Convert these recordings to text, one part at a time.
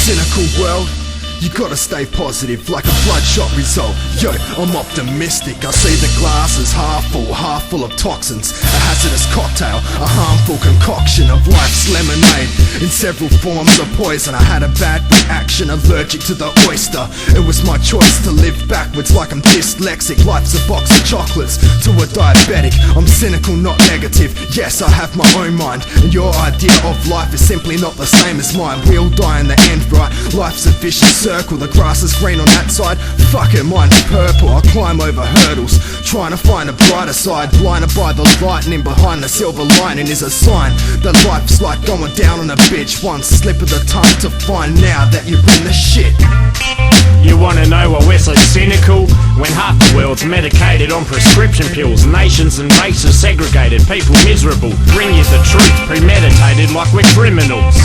cynical world, you gotta stay positive like a bloodshot result. Yo, I'm optimistic. I see the glass is half full of toxins. A hazardous cocktail, a harmful concoction of life's lemonade in several forms of poison. I had a bad reaction, allergic to the oyster. It was my choice to live backwards like I'm dyslexic. Life's a box of chocolates to a diabetic. I'm cynical, not negative. Yes, I have my own mind, and your idea of life is simply not the same as mine. We'll die in the end, right? Life's a vicious circle, the grass is green on that side. Fuck it, mine's purple. I climb over hurdles, trying to find a brighter side. Blinded by the lightning, behind the silver lining is a sign that life's like going down on a bitch. One slip of the tongue to find out that you're in the shit. You wanna know why we're so cynical? When half the world's medicated on prescription pills, nations and races segregated, people miserable. Bring you the truth, premeditated like we're criminals.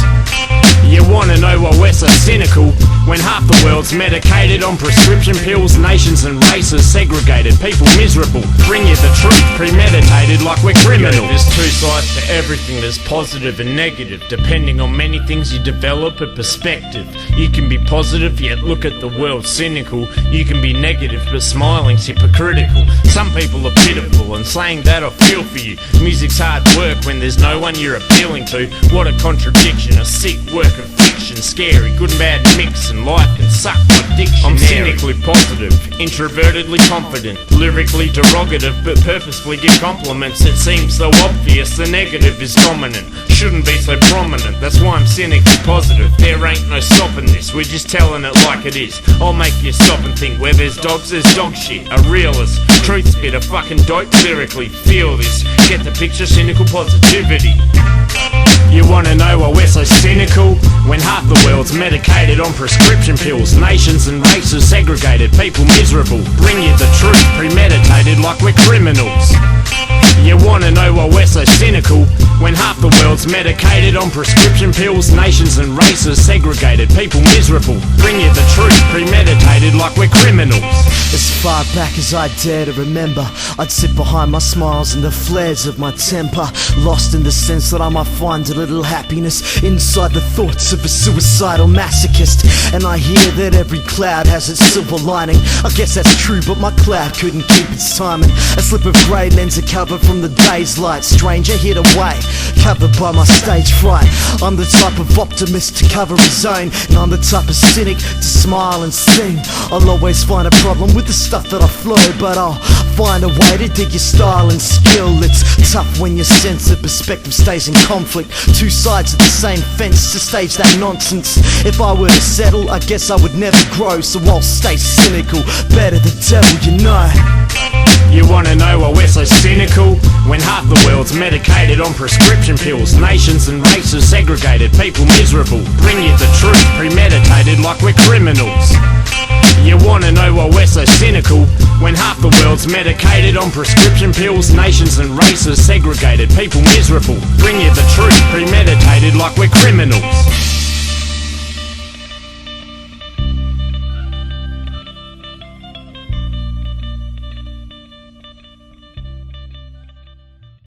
You wanna know why we're so cynical? When half the world's medicated on prescription pills, nations and races segregated, people miserable. Bring you the truth, premeditated like we're criminals. There's two sides to everything, there's positive and negative. Depending on many things, you develop a perspective. You can be positive yet look at the world cynical. You can be negative but smiling's hypocritical. Some people are pitiful, and saying that I feel for you. Music's hard work when there's no one you're appealing to. What a contradiction, a sick work of fiction. Scary, good and bad mix, and life can suck my dictionary. I'm cynically positive, introvertedly confident, lyrically derogative but purposefully give compliments. It seems so obvious the negative is dominant, shouldn't be so prominent. That's why I'm cynically positive. There ain't no stopping this, we're just telling it like it is. I'll make you stop and think, where there's dogs there's dog shit. A realist, truth spit, a fucking dope lyrically. Feel this, get the picture, cynical positivity. You wanna know why we're so cynical? When half the world's medicated on prescription pills, nations and races segregated, people miserable. Bring you the truth, premeditated like we're criminals. You wanna know why we're so cynical? When half the world's medicated on prescription pills, nations and races segregated, people miserable. Bring you the truth, premeditated like we're criminals. As far back as I dare to remember, I'd sit behind my smiles and the flares of my temper, lost in the sense that I might find a little happiness inside the thoughts of a suicidal masochist. And I hear that every cloud has its silver lining. I guess that's true, but my cloud couldn't keep its timing. A slip of grey lends a cover from the day's light. Stranger hid away, covered by my stage fright. I'm the type of optimist to cover his own, and I'm the type of cynic to smile and sing. I'll always find a problem with the stuff that I flow, but I'll find a way to dig your style and skill. It's tough when your sense of perspective stays in conflict. Two sides of the same fence to stage that nonsense. If I were to settle, I guess I would never grow, so I'll stay cynical. Better the devil, you know. You wanna know why we're so cynical? When half the world's medicated on prescription pills, nations and races segregated, people miserable. Bring you the truth, premeditated like we're criminals. You wanna know why we're so cynical? When half the world's medicated on prescription pills, nations and races segregated, people miserable. Bring you the truth, premeditated like we're criminals.